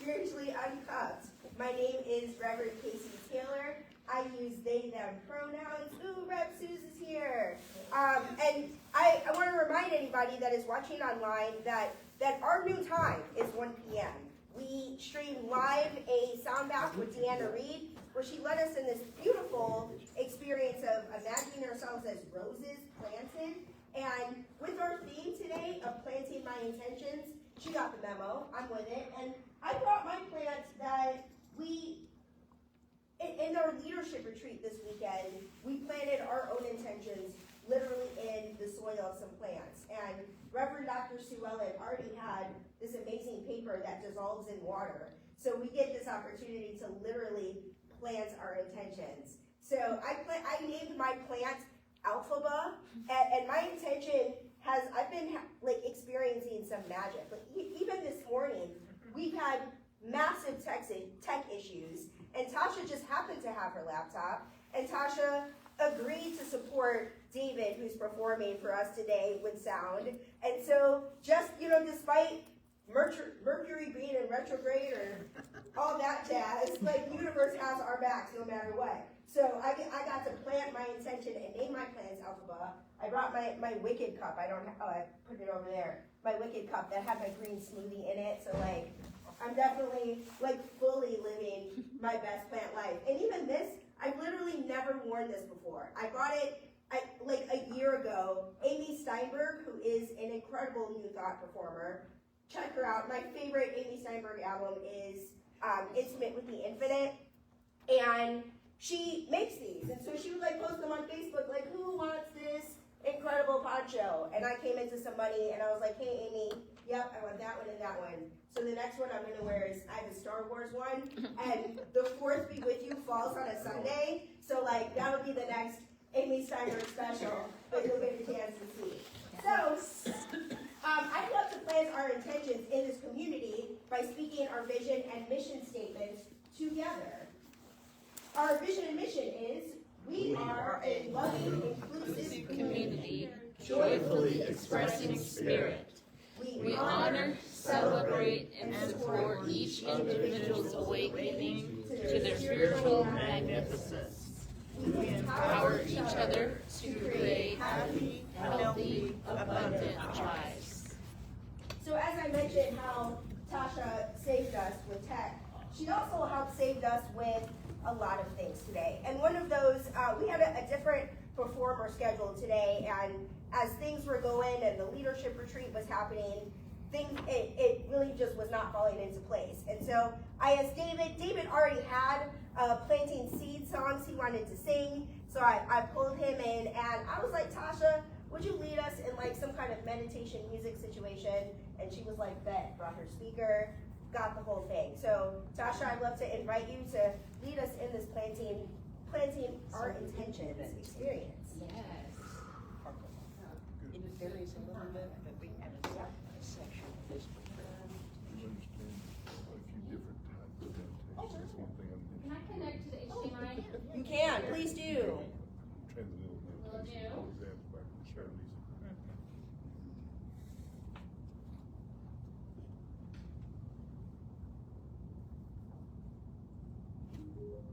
Spiritually Uncuffed. My name is Reverend Casey Taylor. I use they, them pronouns. Ooh, Rev Suze is here. And I want to remind anybody that is watching online that our new time is 1 p.m. We stream live a sound bath with Deanna Reed, where she led us in this beautiful experience of imagining ourselves as roses planted. And with our theme today of planting my intentions, she got the memo, I'm with it, and I brought my plants that in our leadership retreat this weekend, we planted our own intentions literally in the soil of some plants. And Reverend Dr. Sue Ellen already had this amazing paper that dissolves in water. So we get this opportunity to literally plant our intentions. So I named my plant Alphaba, and my intention I've been experiencing some magic. Even this morning, we've had massive tech issues, and Tasha just happened to have her laptop, and Tasha agreed to support David, who's performing for us today with sound. And so just, despite Mercury being in retrograde or all that jazz, the universe has our backs no matter what. So I got to plant my intention and name my plants Alphaba. I brought my Wicked cup. I put it over there. My Wicked cup that had my green smoothie in it. So I'm definitely fully living my best plant life. And even this, I've literally never worn this before. I bought it a year ago. Amy Steinberg, who is an incredible New Thought performer. Check her out. My favorite Amy Steinberg album is Intimate with the Infinite. And she makes these. And so she would post them on Facebook, who wants this incredible poncho? And I came into some money and I was like, hey Amy, yep, I want that one and that one. So the next one I'm gonna wear is, I have a Star Wars one, and the 4th Be With You falls on a Sunday. So that'll be the next Amy Steinberg special, but you'll get a chance to see. So, I'd love to plant our intentions in this community by speaking our vision and mission statements together. Our vision and mission is, we are a loving, inclusive community, joyfully expressing spirit. We honor, celebrate, and support each individual's awakening to their spiritual magnificence. We empower each other to create happy, healthy, abundant lives. So as I mentioned how Tasha saved us with tech, she also helped save us with a lot of things today. And one of those, we had a different performer scheduled today, and as things were going and the leadership retreat was happening, it really just was not falling into place. And so I asked David already had planting seed songs he wanted to sing, so I pulled him in, and I was like, Tasha, would you lead us in some kind of meditation music situation? And she was like, bet, brought her speaker, got the whole thing. So Tasha, I'd love to invite you to lead us in this planting our intentions experience. Yes. It varies a little bit, but we have a section of this. You understand a few different types of meditation. That's one thing I'm Can I connect to the HDMI? You can, please do. transcendental meditation. Will do. For example, back in the 70s.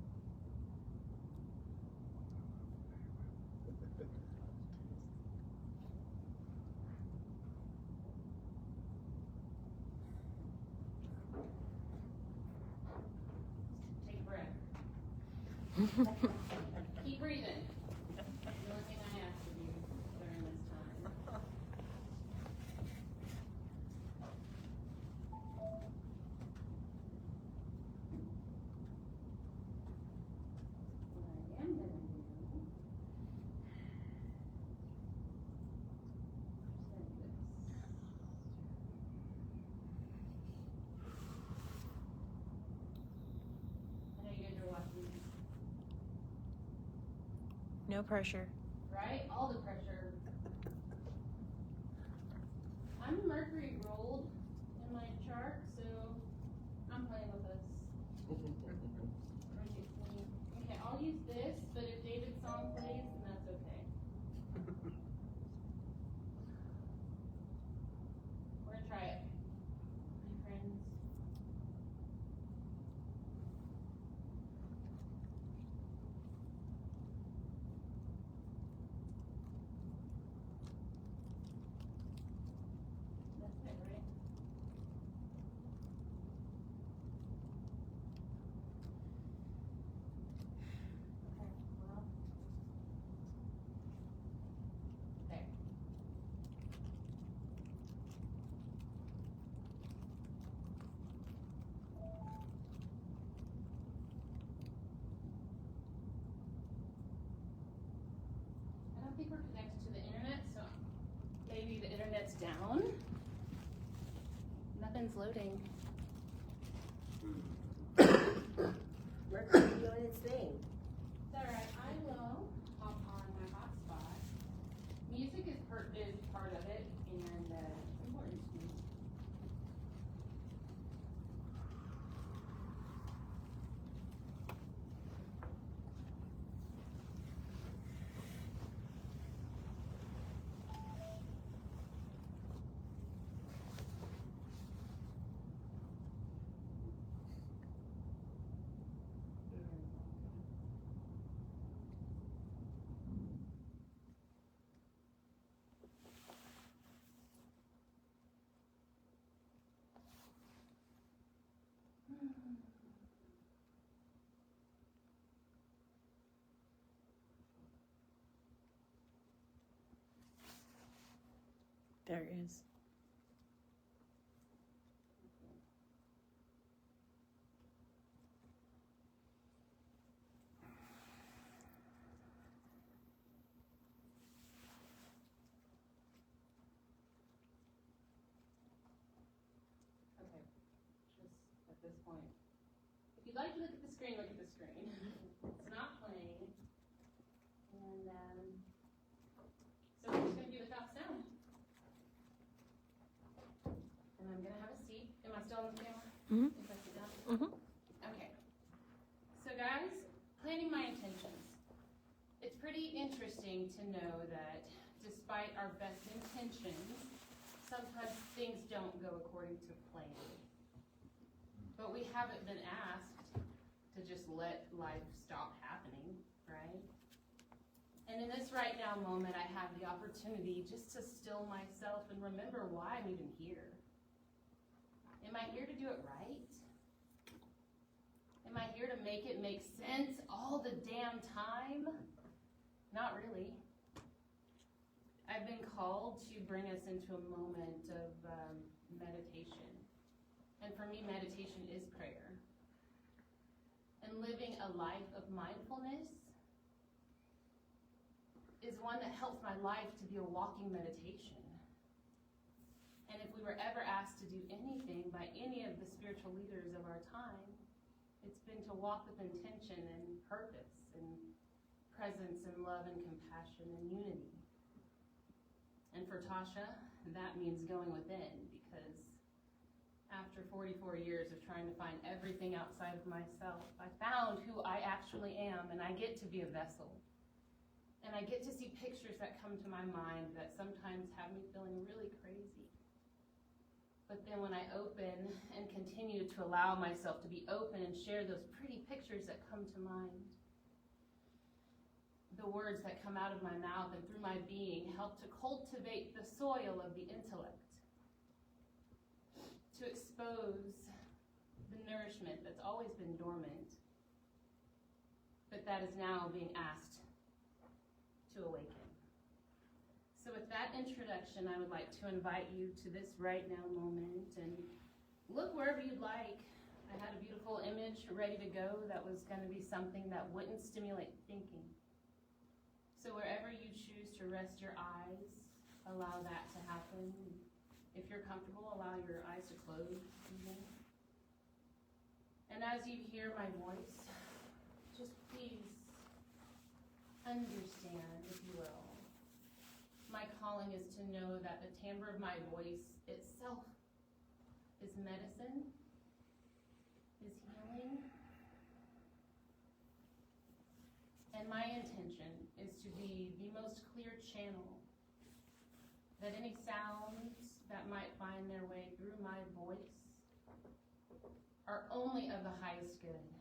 Take a breath. Keep breathing. That's the only thing I ask of you during this time. What I am gonna do I know you guys are watching, No pressure. right? All the pressure. I'm Mercury rolled in my chart, so I'm playing with this. Okay, I'll use this, but if David's song plays, then that's okay. We're gonna try it. My friends. pen's loading. Mercury doing its thing. It's alright, I will hop on my hotspot. Music is part of it, and it's important to me. There is. Okay, just at this point. If you'd like to look at the screen, look at the screen. It's not playing. And so we're just gonna do without sound. And I'm gonna have a seat. Am I still on the camera? Mhm. If I sit down? Mhm. Okay. So guys, planning my intentions. It's pretty interesting to know that despite our best intentions, sometimes things don't go according to plan. But we haven't been asked to just let life stop happening, right? And in this right now moment, I have the opportunity just to still myself and remember why I'm even here. Am I here to do it right? Am I here to make it make sense all the damn time? Not really. I've been called to bring us into a moment of meditation. And for me, meditation is prayer. And living a life of mindfulness is one that helps my life to be a walking meditation. And if we were ever asked to do anything by any of the spiritual leaders of our time, it's been to walk with intention and purpose and presence and love and compassion and unity. And for Tasha, that means going within, because after 44 years of trying to find everything outside of myself, I found who I actually am, and I get to be a vessel. And I get to see pictures that come to my mind that sometimes have me feeling really crazy. But then when I open and continue to allow myself to be open and share those pretty pictures that come to mind, the words that come out of my mouth and through my being help to cultivate the soil of the intellect, to expose the nourishment that's always been dormant, but that is now being asked to awaken. So with that introduction, I would like to invite you to this right now moment, and look wherever you'd like. I had a beautiful image ready to go that was going to be something that wouldn't stimulate thinking. So wherever you choose to rest your eyes, allow that to happen. If you're comfortable, allow your eyes to close. And as you hear my voice, just please understand, if you will, my calling is to know that the timbre of my voice itself is medicine, is healing, and my intention is to be the most clear channel that any sounds that might find their way through my voice are only of the highest good.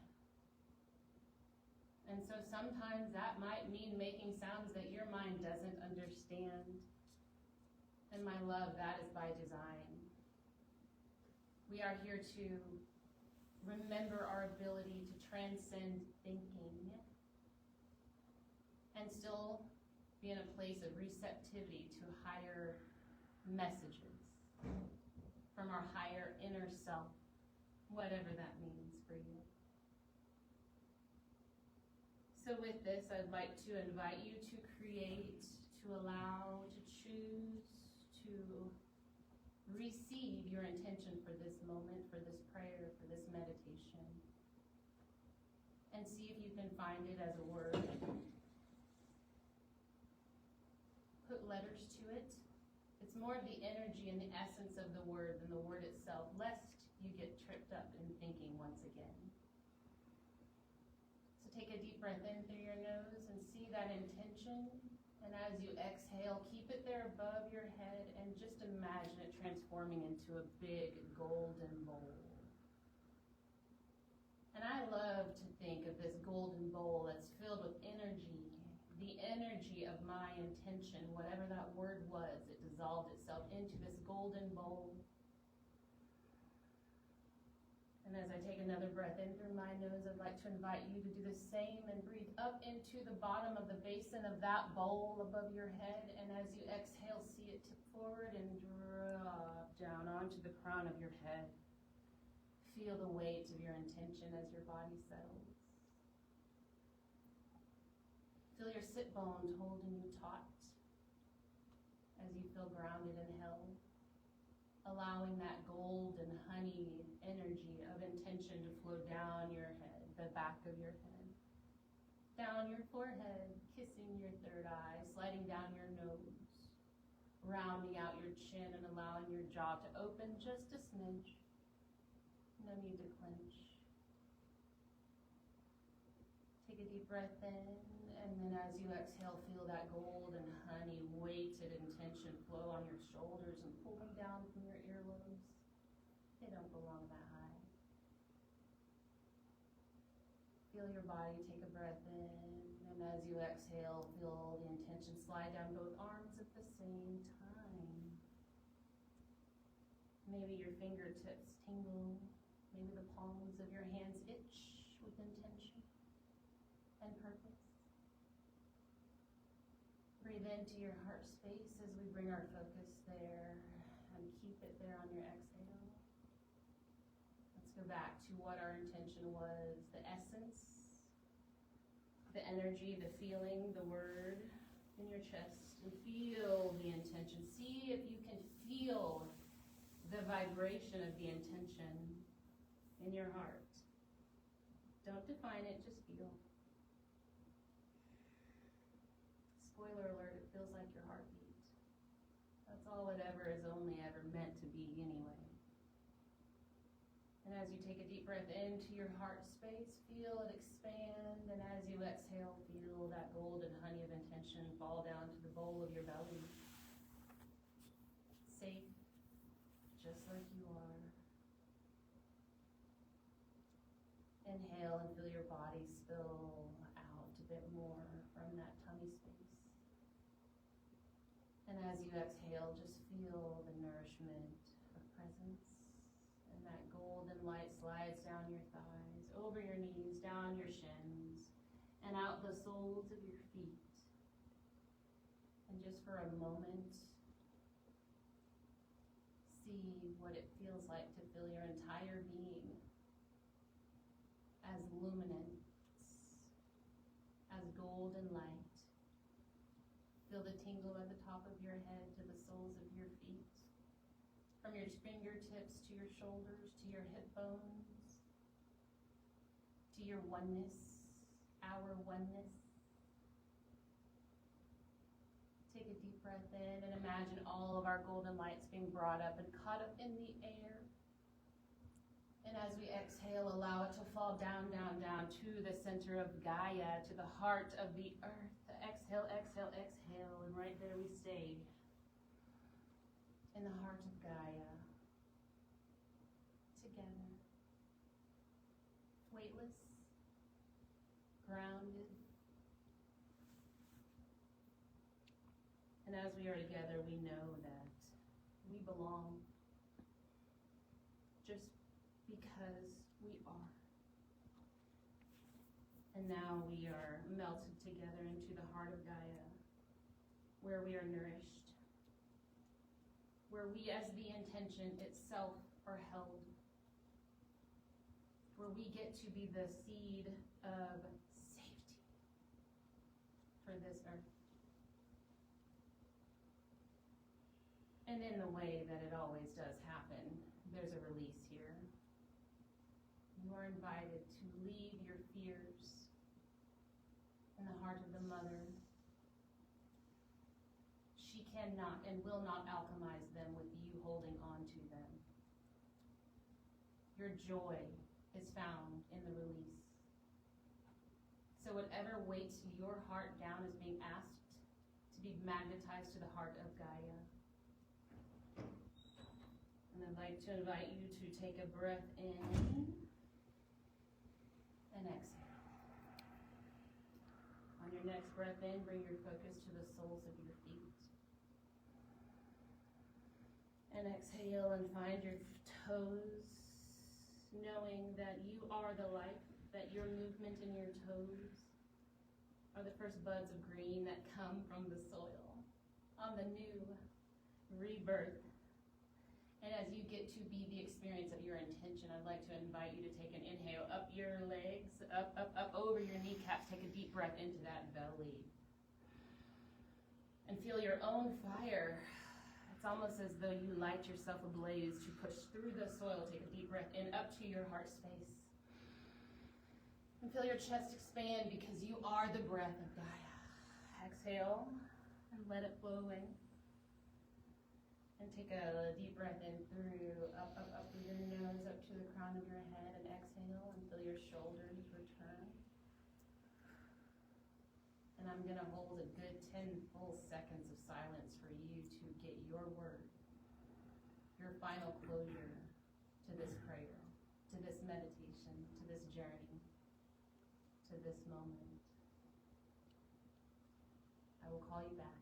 And so sometimes that might mean making sounds that your mind doesn't understand. And my love, that is by design. We are here to remember our ability to transcend thinking and still be in a place of receptivity to higher messages from our higher inner self, whatever that means for you. So with this, I'd like to invite you to create, to allow, to choose, to receive your intention for this and see if you can find it as a word. Put letters to it. It's more of the energy and the essence of the word than the word itself, lest you get tripped up in thinking once again. So take a deep breath in through your nose and see that intention. And as you exhale, keep it there above your head and just imagine it transforming into a big golden bowl. And I love to think of this golden bowl that's filled with energy, the energy of my intention, whatever that word was, it dissolved itself into this golden bowl. And as I take another breath in through my nose, I'd like to invite you to do the same and breathe up into the bottom of the basin of that bowl above your head. And as you exhale, see it tip forward and drop down onto the crown of your head. Feel the weight of your intention as your body settles. Feel your sit bones holding you taut as you feel grounded and held, allowing that golden honey energy of intention to flow down your head, the back of your head, down your forehead, kissing your third eye, sliding down your nose, rounding out your chin and allowing your jaw to open just a smidge. No need to clench. Take a deep breath in, and then as you exhale, feel that golden honey weighted intention flow on your shoulders and pull them down from your earlobes. They don't belong that high. Feel your body take a breath in, and as you exhale, feel the intention slide down both arms at the same time. Maybe your fingertips tingle. Maybe the palms of your hands itch with intention and purpose. Breathe into your heart space as we bring our focus there and keep it there on your exhale. Let's go back to what our intention was, the essence, the energy, the feeling, the word in your chest, and feel the intention. See if you can feel the vibration of the intention in your heart. Don't define it, just feel. Spoiler alert, it feels like your heartbeat. That's all it ever is only ever meant to be anyway. And as you take a deep breath into your heart space, feel it expand, and as you exhale, feel that golden honey of intention fall down to the bowl of your belly. Safe, just like you are. Inhale and feel your body spill out a bit more from that tummy space. And as you exhale, just feel the nourishment of presence. And that golden light slides down your thighs, over your knees, down your shins, and out the soles of your feet. And just for a moment, see what it feels like to feel your entire being as luminance, as golden light. Feel the tingle at the top of your head to the soles of your feet, from your fingertips to your shoulders, to your hip bones, to your oneness, our oneness. Take a deep breath in and imagine all of our golden lights being brought up and caught up in the air. And as we exhale, allow it to fall down, down, down to the center of Gaia, to the heart of the earth. Exhale, exhale, exhale, and right there we stay in the heart of Gaia, together, weightless, grounded. And as we are together, we know that we belong just because we are. And now we are melted together into the heart of Gaia, where we are nourished, where we as the intention itself are held, where we get to be the seed of safety for this earth. And in the way that it always does happen, there's a release here. you are invited to leave your fears in the heart of the mother. She cannot and will not alchemize them with you holding on to them. Your joy is found in the release. So whatever weights your heart down is being asked to be magnetized to the heart of Gaia. And I'd like to invite you to take a breath in and exhale. On your next breath in, bring your focus to the soles of your feet. And exhale and find your toes, knowing that you are the life, that your movement in your toes are the first buds of green that come from the soil on the new rebirth. And as you get to be the experience of your intention, I'd like to invite you to take an inhale up your legs, up, up, up over your kneecaps. Take a deep breath into that belly. And feel your own fire. It's almost as though you light yourself ablaze to push through the soil. Take a deep breath in up to your heart space. And feel your chest expand because you are the breath of Gaia. Exhale and let it flow away. And take a deep breath in through, up, up, up through your nose, up to the crown of your head, and exhale and feel your shoulders return. And I'm going to hold a good 10 full seconds of silence for you to get your word, your final closure to this prayer, to this meditation, to this journey, to this moment. I will call you back.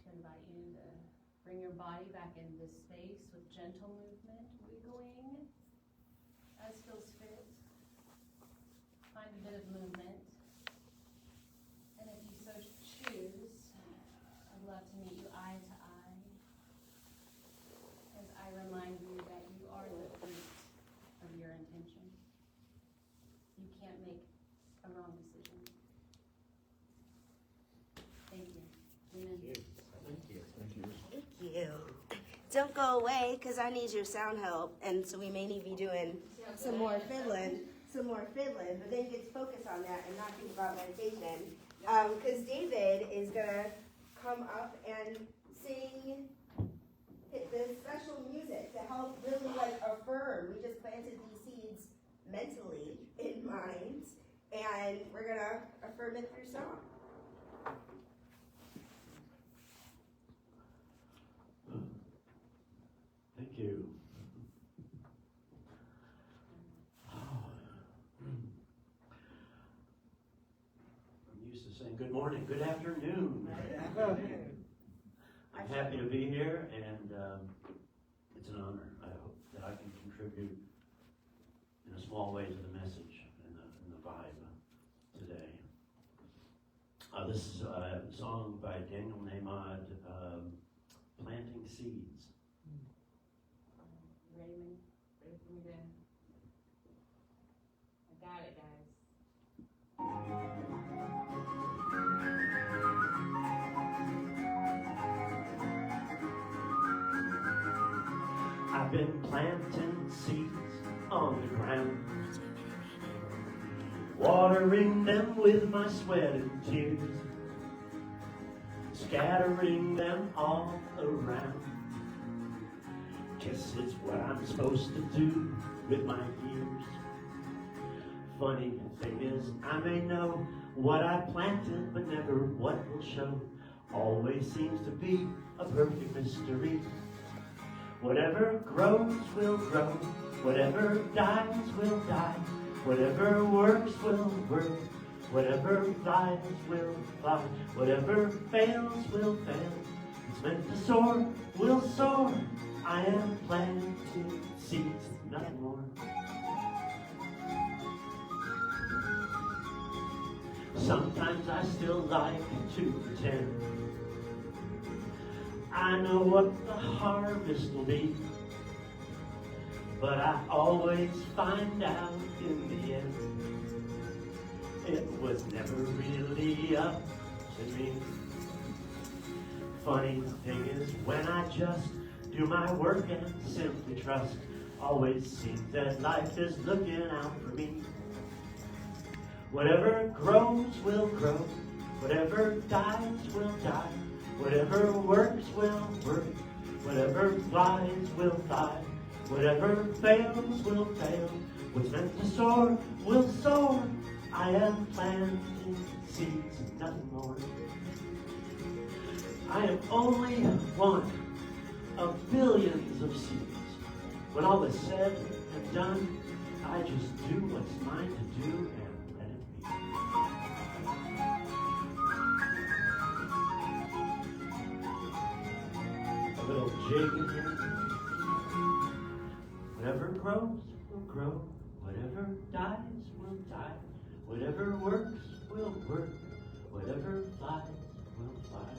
To invite you to bring your body back in this space with gentle movement, wiggling as feels fit. Find a bit of movement. And if you so choose, I'd love to meet you eye to eye as I remind you that you are the fruit of your intention. You can't make a wrong decision. Thank you. Amen. Thank you. Don't go away, because I need your sound help, and so we may need to be doing some more fiddling, but then get focused on that and not think about meditation. Because David is going to come up and sing this special music to help really affirm. We just planted these seeds mentally in minds, and we're going to affirm it through song. Thank you. I'm used to saying good morning, good afternoon. I'm happy to be here, and it's an honor. I hope that I can contribute in a small way to the message and the vibe today. This is a song by Daniel Nahmad, Planting Seeds. Ready for me to? I got it, guys. I've been planting seeds on the ground, watering them with my sweat and tears, scattering them all around. Guess it's what I'm supposed to do with my ears. Funny thing is, I may know what I planted, but never what will show. Always seems to be a perfect mystery. Whatever grows will grow, whatever dies will die, whatever works will work, whatever flies will fly, whatever fails will fail. It's meant to soar will soar. I am planting seeds, nothing more. Sometimes I still like to pretend I know what the harvest will be. but I always find out in the end it was never really up to me. Funny thing is, when I just do my work and simply trust, always seems that life is looking out for me. Whatever grows will grow, whatever dies will die, whatever works will work, whatever flies will fly, whatever fails will fail, what's meant to soar will soar. I am planting seeds, nothing more. I am only one of billions of seeds. When all is said and done, I just do what's mine to do and let it be. A little jig in here. Whatever grows will grow, whatever dies will die, whatever works will work, whatever flies will fly,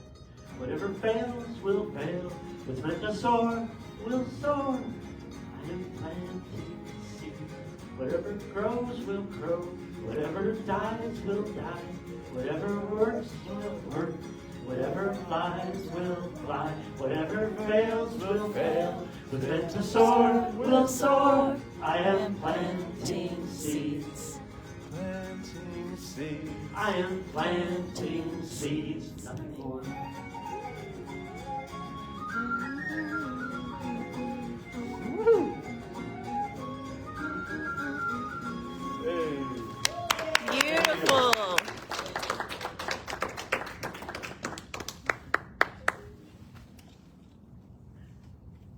whatever fails will fail, what's meant to soar will soar. I am planting seeds. Whatever grows will grow, whatever dies will die, whatever works will work, whatever flies will fly, whatever fails will fail, what's meant to soar will soar. I am planting seeds. Planting seeds. I am planting seeds, nothing more. Hey. Beautiful.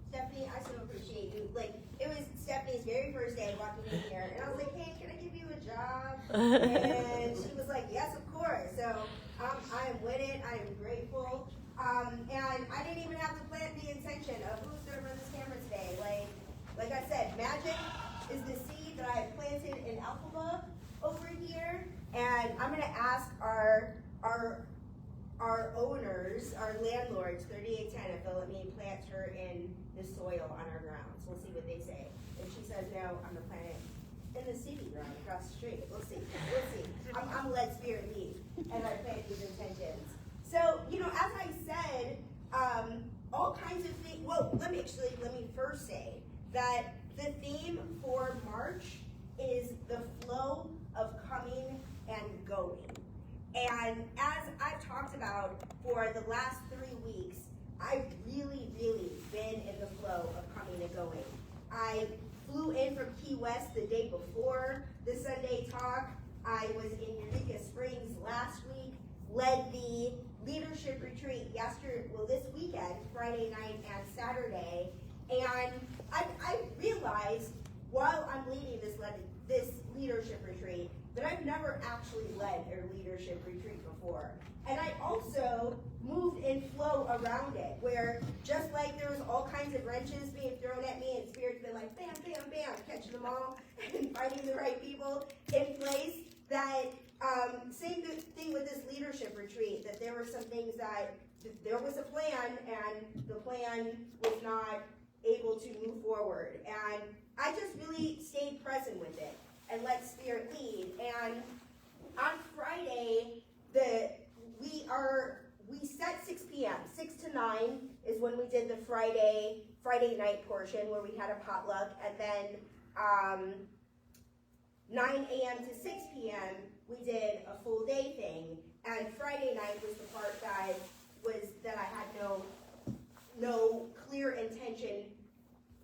Stephanie, I so appreciate you. Like, it was Stephanie's very first day walking in here, and I was like, hey, can I give you a job? And she was like, yes, of course. So I am with it. I am grateful. And I didn't even have to plant the intention of who's going to run this camera today. Like I said, magic is the seed that I have planted in Alphaba over here. And I'm going to ask our owners, our landlords, 3810, if they'll let me plant her in the soil on our grounds. We'll see what they say. If she says no, I'm going to plant it in the city ground across the street. We'll see. We'll see. I'm led spirit lead, and I plant these intentions. So, as I said, all kinds of things. Well, let me first say that the theme for March is the flow of coming and going. And as I've talked about for the last 3 weeks, I've really, really been in the flow of coming and going. I flew in from Key West the day before the Sunday talk. I was in Eureka Springs last week, led the leadership retreat this weekend, Friday night and Saturday. And I realized while I'm leading this leadership retreat that I've never actually led a leadership retreat before. And I also moved in flow around it, where just like there was all kinds of wrenches being thrown at me and spirits been like bam, bam, bam, catching them all and finding the right people in place, that same thing with this leadership retreat, that there were some things that there was a plan and the plan was not able to move forward. And I just really stayed present with it and let spirit lead. And on Friday, we set 6 p.m. 6 to 9 is when we did the Friday night portion where we had a potluck, and then 9 a.m. to 6 p.m. we did a full day thing. And Friday night was the part that I had no clear intention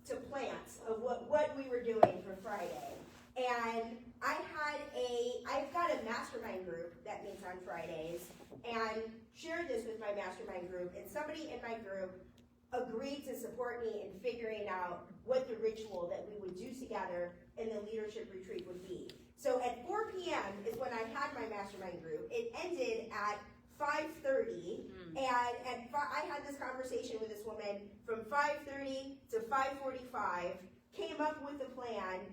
to plant of what we were doing for Friday. And I've got a mastermind group that meets on Fridays, and shared this with my mastermind group, and somebody in my group agreed to support me in figuring out what the ritual that we would do together in the leadership retreat would be. So at 4 p.m. is when I had my mastermind group. It ended at 5:30, and I had this conversation with this woman from 5:30 to 5:45, came up with a plan,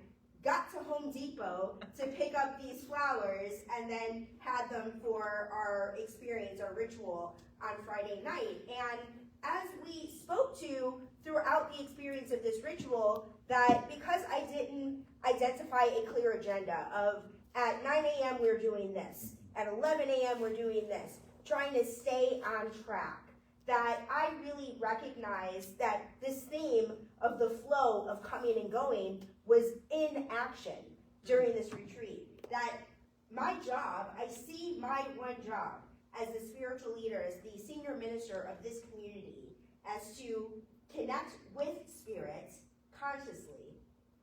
got to Home Depot to pick up these flowers, and then had them for our experience, our ritual on Friday night. And as we spoke to throughout the experience of this ritual that because I didn't identify a clear agenda of at 9 a.m. we're doing this, at 11 a.m. we're doing this, trying to stay on track, that I really recognized that this theme of the flow of coming and going was in action during this retreat. That my job, I see my one job as the spiritual leader, as the senior minister of this community, as to connect with Spirit consciously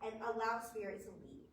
and allow Spirit to lead.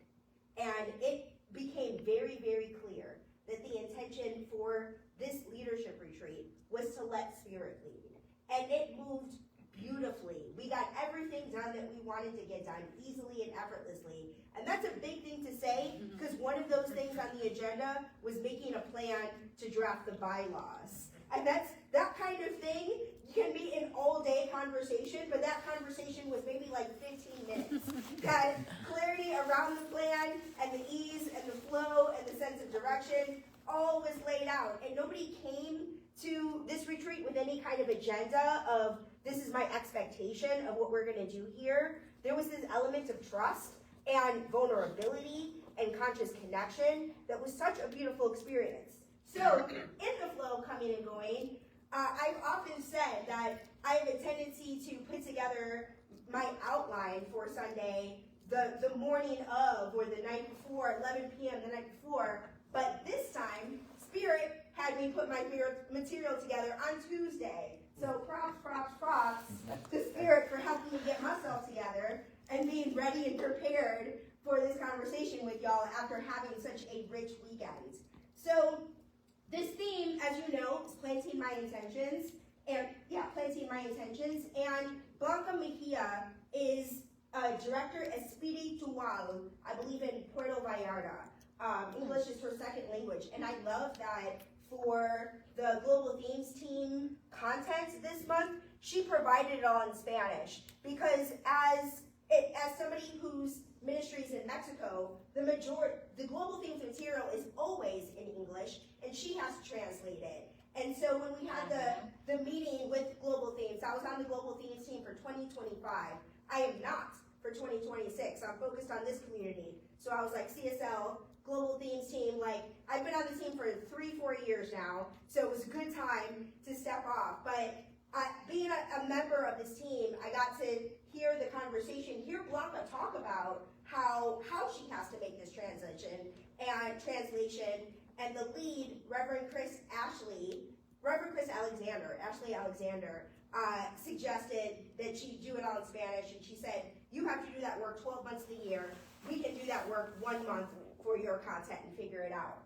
And it became very, very clear that the intention for this leadership retreat was to let Spirit lead. And it moved beautifully. We got everything done that we wanted to get done easily and effortlessly. And that's a big thing to say, because one of those things on the agenda was making a plan to draft the bylaws. And that kind of thing can be an all-day conversation, but that conversation was maybe like 15 minutes. That clarity around the plan and the ease and the flow and the sense of direction all was laid out. And nobody came to this retreat with any kind of agenda of this is my expectation of what we're going to do here. There was this element of trust and vulnerability and conscious connection that was such a beautiful experience. So in the flow coming and going, I've often said that I have a tendency to put together my outline for Sunday the morning of or the night before, 11 p.m. the night before, but this time Spirit had me put my material together on Tuesday. So props to Spirit for helping me get myself together and being ready and prepared for this conversation with y'all after having such a rich weekend. So this theme, as you know, is planting my intentions. And Blanca Mejia is Director Espiritual, I believe in Puerto Vallarta. English is her second language. And I love that for the Global Themes team content this month, she provided it all in Spanish. Because as somebody whose ministry is in Mexico, the Global Themes material is always in English, and she has to translate it. And so when we had the meeting with Global Themes, I was on the Global Themes team for 2025. I am not for 2026. I'm focused on this community. So I was like, CSL, Global Themes team, like, I've been on the team for 3-4 years now, so it was a good time to step off. But being a member of this team, I got to hear the conversation, hear Blanca talk about how she has to make this translation, and the lead, Reverend Chris Alexander, suggested that she do it all in Spanish, and she said, you have to do that work 12 months of the year. We can do that work 1 month for your content and figure it out.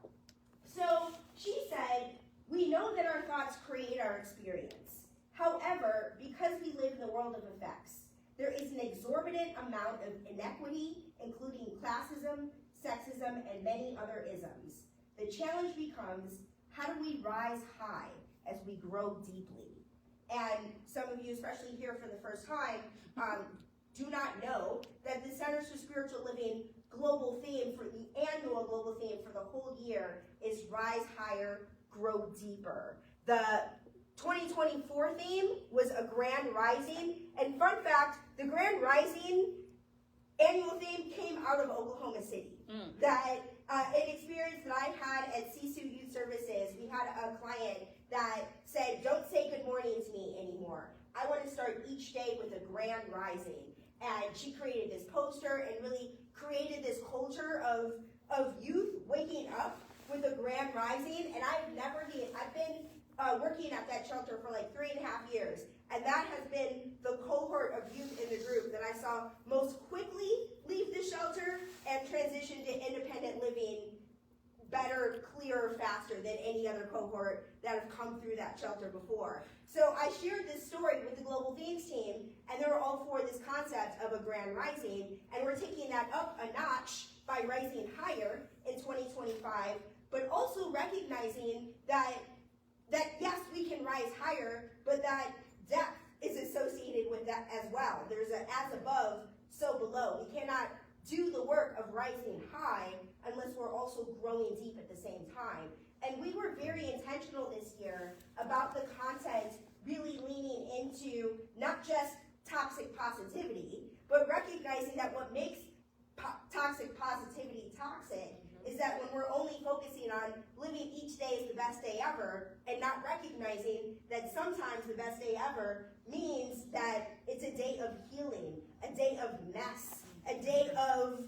So she said, we know that our thoughts create our experience. However, because we live in the world of effects, there is an exorbitant amount of inequity, including classism, sexism, and many other isms. The challenge becomes, how do we rise high as we grow deeply? And some of you, especially here for the first time, do not know that the Centers for Spiritual Living global theme for the annual global theme for the whole year is Rise Higher, Grow Deeper. The 2024 theme was a Grand Rising, and fun fact, the Grand Rising annual theme came out of Oklahoma City. That an experience that I had at CSU Youth Services, we had a client that said, don't say good morning to me anymore. I want to start each day with a Grand Rising. And she created this poster and really created this culture of youth waking up with a Grand Rising. And I've been working at that shelter for like 3.5 years. And that has been the cohort of youth in the group that I saw most quickly leave the shelter and transition to independent living better, clearer, faster than any other cohort that have come through that shelter before. So I shared this story with the Global Themes team, and they were all for this concept of a Grand Rising, and we're taking that up a notch by rising higher in 2025, but also recognizing that yes, we can rise higher, but that depth is associated with that as well. There's an as above, so below. We cannot do the work of rising high unless we're also growing deep at the same time. And we were very intentional this year about the content really leaning into not just toxic positivity, but recognizing that what makes toxic positivity toxic is that when we're only focusing on living each day as the best day ever and not recognizing that sometimes the best day ever means that it's a day of healing, a day of mess, a day of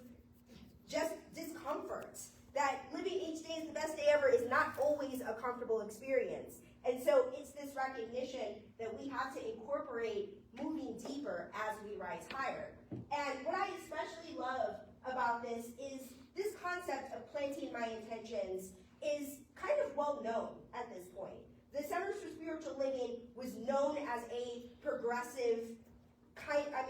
just discomfort. That living each day as the best day ever is not always a comfortable experience. And so it's this recognition that we have to incorporate moving deeper as we rise higher. And what I especially love about this is this concept of planting my intentions is kind of well known at this point. The Centers for Spiritual Living was known as a progressive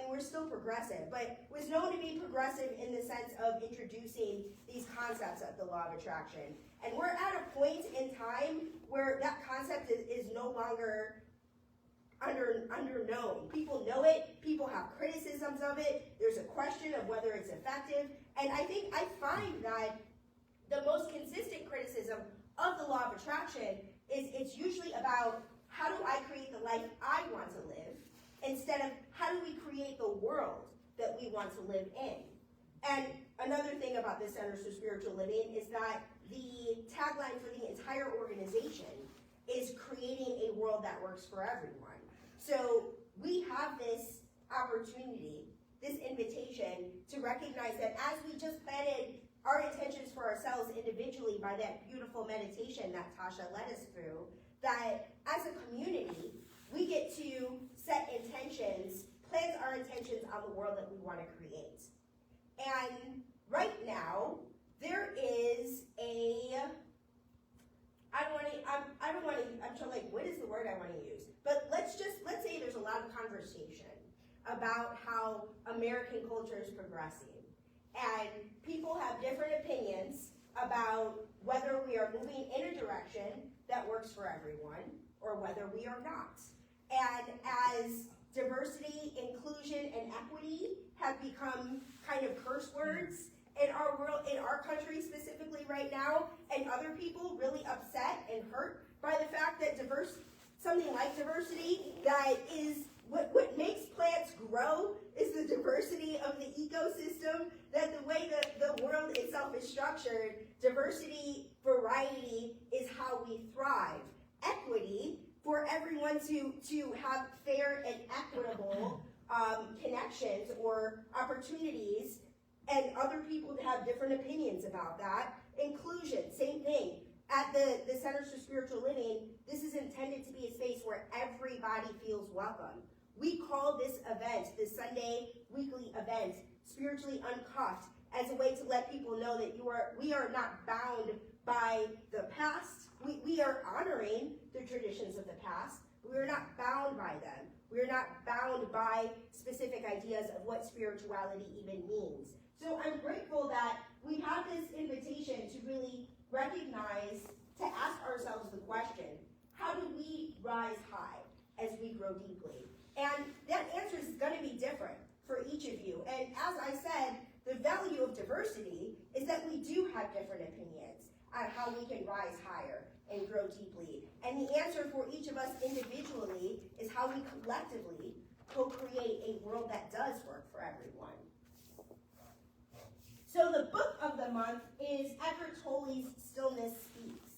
we're still progressive, but was known to be progressive in the sense of introducing these concepts of the law of attraction. And we're at a point in time where that concept is no longer underknown. People know it, people have criticisms of it, there's a question of whether it's effective, and I find that the most consistent criticism of the law of attraction is it's usually about how do I create the life I want to live, instead of how do we create the world that we want to live in. And another thing about the Centers for Spiritual Living is that the tagline for the entire organization is creating a world that works for everyone. So we have this opportunity, this invitation to recognize that as we just planted our intentions for ourselves individually by that beautiful meditation that Tasha led us through, that as a community, we get to set intentions, plant our intentions on the world that we want to create. And right now, there is I'm like, what is the word I want to use? But let's say there's a lot of conversation about how American culture is progressing. And people have different opinions about whether we are moving in a direction that works for everyone or whether we are not. And as diversity, inclusion, and equity have become kind of curse words in our world, in our country specifically right now, and other people really upset and hurt by the fact that something like diversity, that is what makes plants grow is the diversity of the ecosystem, that the way that the world itself is structured, diversity, variety is how we thrive. Equity, for everyone to have fair and equitable connections or opportunities, and other people to have different opinions about that. Inclusion, same thing. At the Centers for Spiritual Living, this is intended to be a space where everybody feels welcome. We call this event, this Sunday weekly event, Spiritually Uncuffed, as a way to let people know that we are not bound by the past. We are honoring the traditions of the past. We are not bound by them. We are not bound by specific ideas of what spirituality even means. So I'm grateful that we have this invitation to really recognize, to ask ourselves the question, how do we rise high as we grow deeply? And that answer is going to be different for each of you. And as I said, the value of diversity is that we do have different opinions on how we can rise higher and grow deeply. And the answer for each of us individually is how we collectively co-create a world that does work for everyone. So the book of the month is Eckhart Tolle's Stillness Speaks.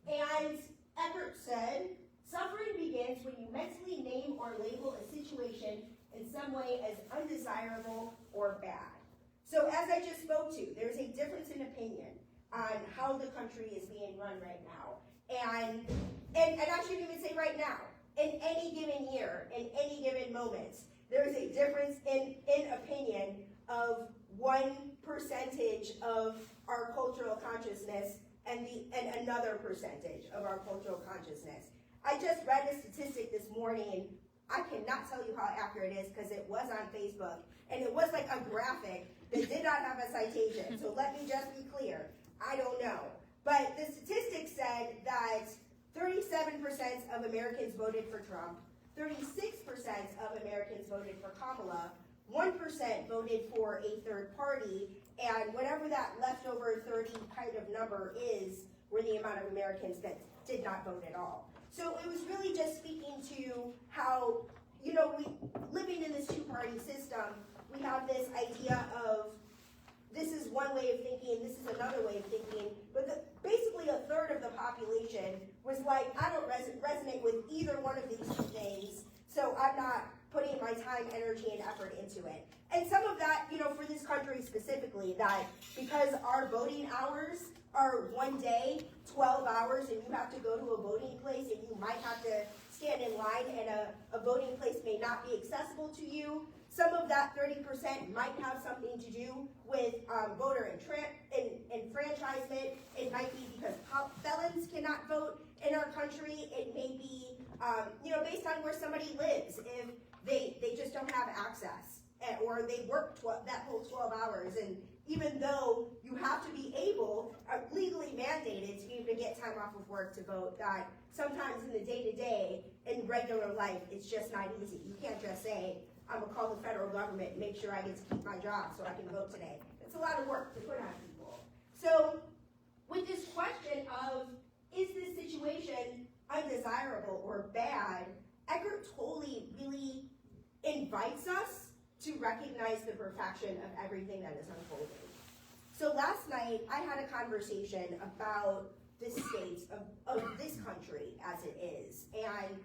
And Eckhart said, suffering begins when you mentally name or label a situation in some way as undesirable or bad. So as I just spoke to, there's a difference in opinion on how the country is being run right now. And I shouldn't even say right now. In any given year, in any given moment, there is a difference in opinion of 1% of our cultural consciousness and another percentage of our cultural consciousness. I just read a statistic this morning. I cannot tell you how accurate it is because it was on Facebook, and it was like a graphic that did not have a citation. So let me just be clear. I don't know. But the statistic said that 37% of Americans voted for Trump, 36% of Americans voted for Kamala, 1% voted for a third party, and whatever that leftover 30 kind of number is, were the amount of Americans that did not vote at all. So it was really just speaking to how you know, we living in this two-party system, we have this idea of this is one way of thinking, this is another way of thinking, but basically a third of the population was like, I don't resonate with either one of these two things, so I'm not putting my time, energy, and effort into it. And some of that, you know, for this country specifically, that because our voting hours are one day, 12 hours, and you have to go to a voting place, and you might have to stand in line, and a voting place may not be accessible to you. Some of that 30% might have something to do with voter enfranchisement. It might be because felons cannot vote in our country. It may be, you know, based on where somebody lives, if they just don't have access, or they work that whole 12 hours. And even though you have to be able, legally mandated, to be able to get time off of work to vote, that sometimes in the day-to-day, in regular life, it's just not easy. You can't just say, I'm gonna call the federal government and make sure I get to keep my job so I can vote today. It's a lot of work to put on people. So with this question of, is this situation undesirable or bad, Eckhart Tolle really invites us to recognize the perfection of everything that is unfolding. So last night, I had a conversation about the state of this country as it is. And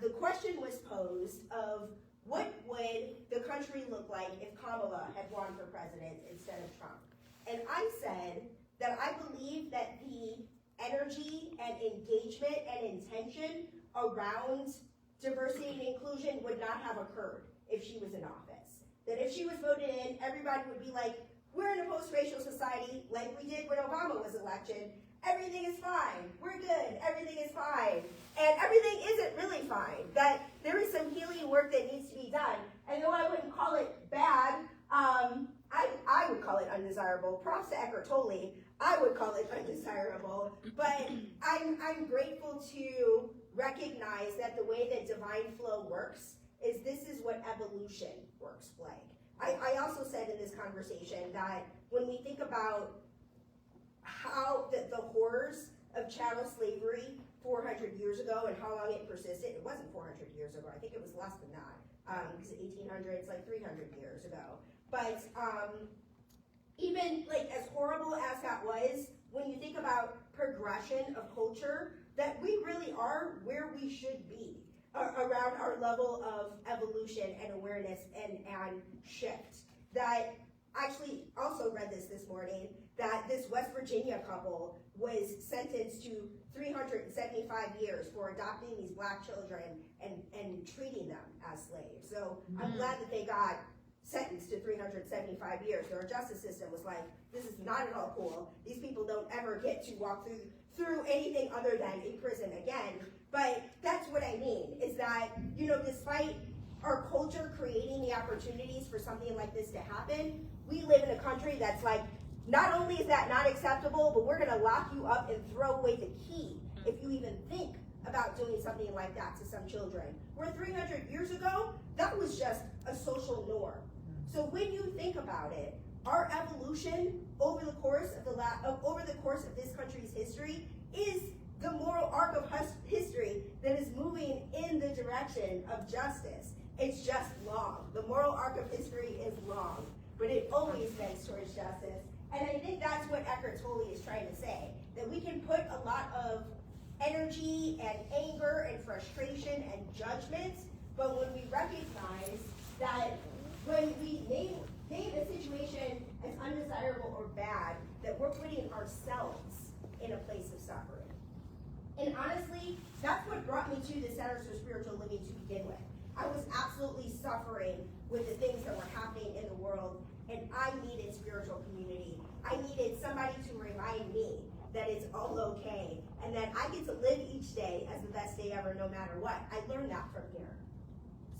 the question was posed of, what would the country look like if Kamala had won for president instead of Trump? And I said that I believe that the energy and engagement and intention around diversity and inclusion would not have occurred if she was in office. That if she was voted in, everybody would be like, we're in a post-racial society like we did when Obama was elected. Everything is fine. We're good. Everything is fine. And everything isn't really fine. That there is some healing work that needs to be done. And though I wouldn't call it bad, I would call it undesirable. Props to Eckhart Tolle. I would call it undesirable. But I'm grateful to recognize that the way that divine flow works is this is what evolution works like. I also said in this conversation that when we think about how the horrors of chattel slavery 400 years ago and how long it persisted, it wasn't 400 years ago, I think it was less than that, because 1800s, like 300 years ago. But even like as horrible as that was, when you think about progression of culture, that we really are where we should be around our level of evolution and awareness and shift. That actually also read this morning, that this West Virginia couple was sentenced to 375 years for adopting these black children and treating them as slaves. So I'm glad that they got sentenced to 375 years. Their justice system was like, this is not at all cool. These people don't ever get to walk through anything other than in prison again. But that's what I mean, is that, you know, despite our culture creating the opportunities for something like this to happen, we live in a country that's like, not only is that not acceptable, but we're gonna lock you up and throw away the key if you even think about doing something like that to some children. Where 300 years ago, that was just a social norm. So when you think about it, our evolution over the course of this country's history is the moral arc of history that is moving in the direction of justice. It's just long. The moral arc of history is long, but it always bends towards justice. And I think that's what Eckhart Tolle is trying to say, that we can put a lot of energy and anger and frustration and judgment, but when we recognize that when we name a situation as undesirable or bad, that we're putting ourselves in a place of suffering. And honestly, that's what brought me to the Centers for Spiritual Living to begin with. I was absolutely suffering with the things that were happening in the world, and I needed spiritual community. I needed somebody to remind me that it's all okay, and that I get to live each day as the best day ever, no matter what. I learned that from here.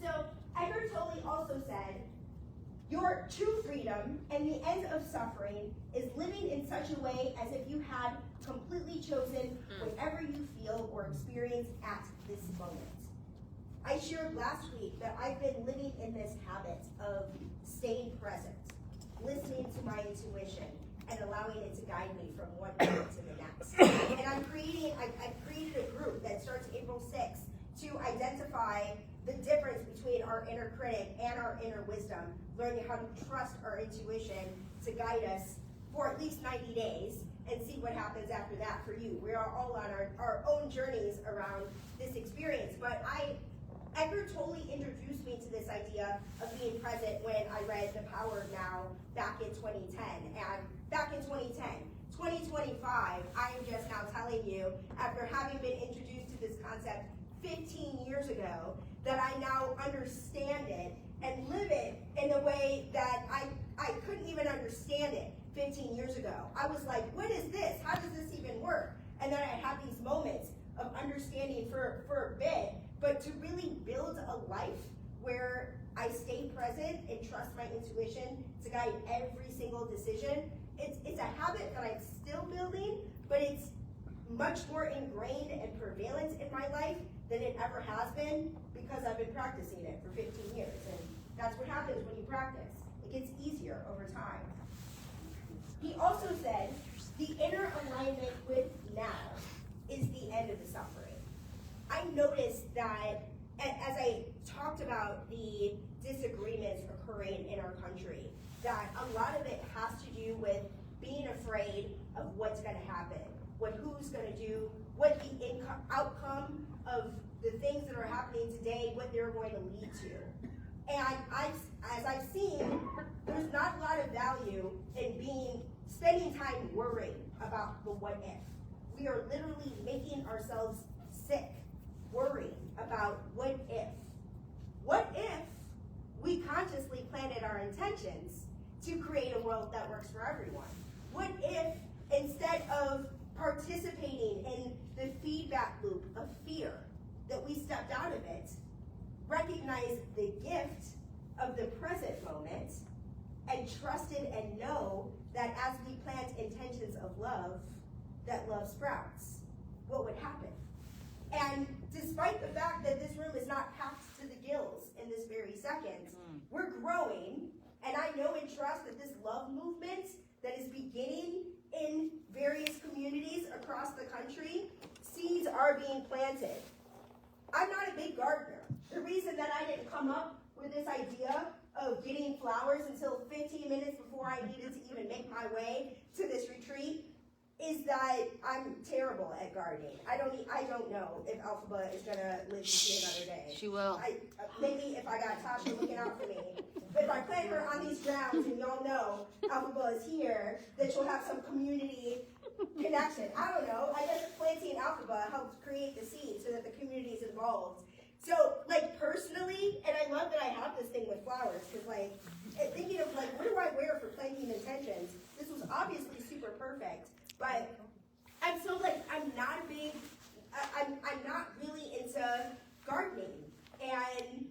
So Eckhart Tolle also said, your true freedom and the end of suffering is living in such a way as if you had completely chosen whatever you feel or experience at this moment. I shared last week that I've been living in this habit of staying present, listening to my intuition, and allowing it to guide me from one moment to the next. And I've created a group that starts April 6th to identify the difference between our inner critic and our inner wisdom, learning how to trust our intuition to guide us for at least 90 days and see what happens after that for you. We are all on our own journeys around this experience, but Edgar totally introduced me to this idea of being present when I read The Power of Now back in 2010. And back in 2010, 2025, I am just now telling you, after having been introduced to this concept 15 years ago, that I now understand it and live it in a way that I couldn't even understand it 15 years ago. I was like, what is this? How does this even work? And then I had these moments of understanding for a bit, but to really build a life where I stay present and trust my intuition to guide every single decision, it's a habit that I'm still building, but it's much more ingrained and prevalent in my life than it ever has been because I've been practicing it for 15 years. And that's what happens when you practice. It gets easier over time. He also said, the inner alignment with now is the end of the suffering. I noticed that as I talked about the disagreements occurring in our country, that a lot of it has to do with being afraid of what's going to happen, who's going to do, what the outcome of the things that are happening today, what they're going to lead to. And as I've seen, there's not a lot of value in spending time worrying about the what if. We are literally making ourselves sick, worrying about what if. What if we consciously planted our intentions to create a world that works for everyone? What if, instead of participating in the feedback loop of fear, that we stepped out of it, recognize the gift of the present moment, and trusted and know that as we plant intentions of love, that love sprouts? What would happen? And despite the fact that this room is not packed to the gills in this very second, we're growing, and I know and trust that this love movement that is beginning in various communities across the country, seeds are being planted. I'm not a big gardener. The reason that I didn't come up with this idea of getting flowers until 15 minutes before I needed to even make my way to this retreat is that I'm terrible at gardening. I don't know if Alphaba is gonna live to see another day. She will. Maybe if I got Tasha looking out for me. But if I plant her on these grounds and y'all know Alphaba is here, that she'll have some community connection. I don't know. I guess planting Alphaba helps create the seed so that the community is involved. So, personally, and I love that I have this thing with flowers, because, thinking of, what do I wear for planting intentions? This was obviously super perfect, but I'm so, I'm not a big, I'm not really into gardening, and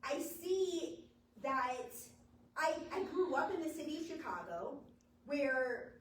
I see that I grew up in the city of Chicago, where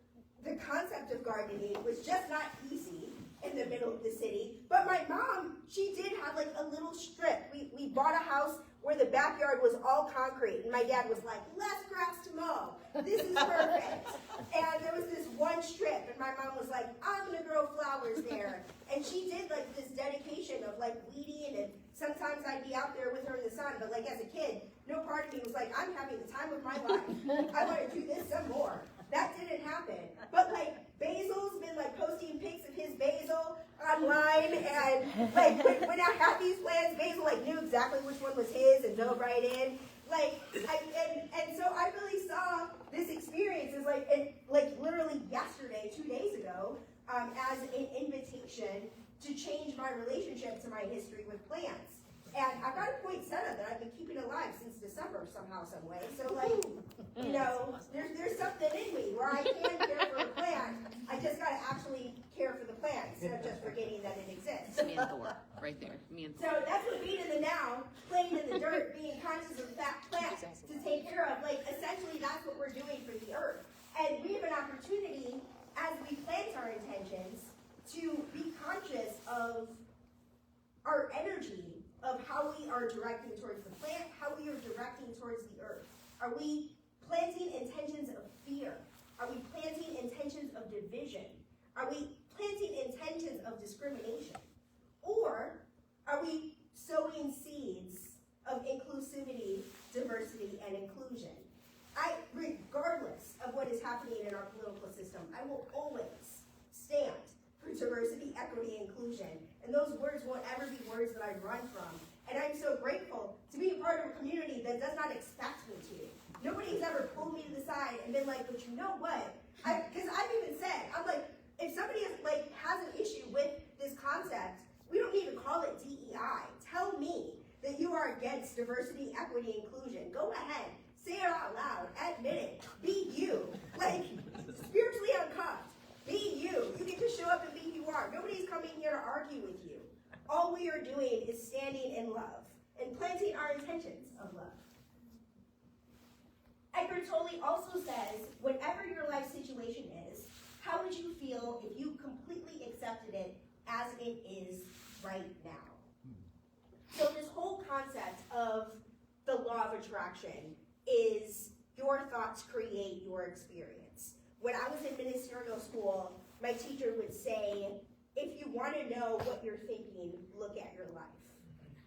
the concept of gardening was just not easy in the middle of the city. But my mom, she did have a little strip. We bought a house where the backyard was all concrete, and my dad was like, less grass to mow. This is perfect. And there was this one strip, and my mom was like, I'm gonna grow flowers there. And she did this dedication of weeding, and sometimes I'd be out there with her in the sun, but as a kid, no part of me was like, I'm having the time of my life. I want to do this some more. That didn't happen. But Basil's been posting pics of his basil online, and when I had these plants, Basil knew exactly which one was his and dove right in. And so I really saw this experience as literally yesterday, 2 days ago, as an invitation to change my relationship to my history with plants. And I've got a poinsettia that I've been keeping alive since December somehow, some way. So there's something in me where I can care for a plant. I just gotta actually care for the plant instead of just forgetting that it exists. Me and Thor, right there. Me and Thor. So that's what being in the now, playing in the dirt, being conscious of that plant to take care of. Essentially that's what we're doing for the earth. And we have an opportunity as we plant our intentions to be conscious of our energy, of how we are directing towards the plant, how we are directing towards the earth. Are we planting intentions of fear? Are we planting intentions of division? Are we planting intentions of discrimination? Or are we sowing seeds happening in our political system. I will always stand for diversity, equity, inclusion. And those words won't ever be words that I run from. And I'm so grateful to be a part of a community that does not expect me to. Nobody's ever pulled me to the side and been like, but you know what? Because I've even said, I'm like, if somebody has an issue with this concept, we don't need to call it DEI. Tell me that you are against diversity, equity, inclusion. Go ahead. Say it out loud. Admit it. Be you. Like, spiritually uncuffed. Be you. You get to show up and be who you are. Nobody's coming here to argue with you. All we are doing is standing in love and planting our intentions of love. Eckhart Tolle also says, whatever your life situation is, how would you feel if you completely accepted it as it is right now? So this whole concept of the law of attraction is your thoughts create your experience. When I was in ministerial school, my teacher would say, if you want to know what you're thinking, look at your life.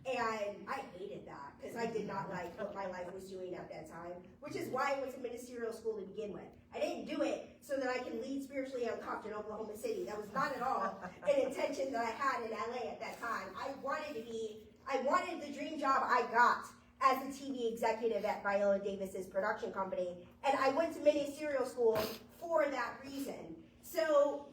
And I hated that because I did not like what my life was doing at that time, which is why I went to ministerial school to begin with. I didn't do it so that I can lead spiritually uncuffed in Oklahoma City. That was not at all an intention that I had in LA at that time. I wanted the dream job I got as a TV executive at Viola Davis's production company, and I went to ministerial school for that reason. So,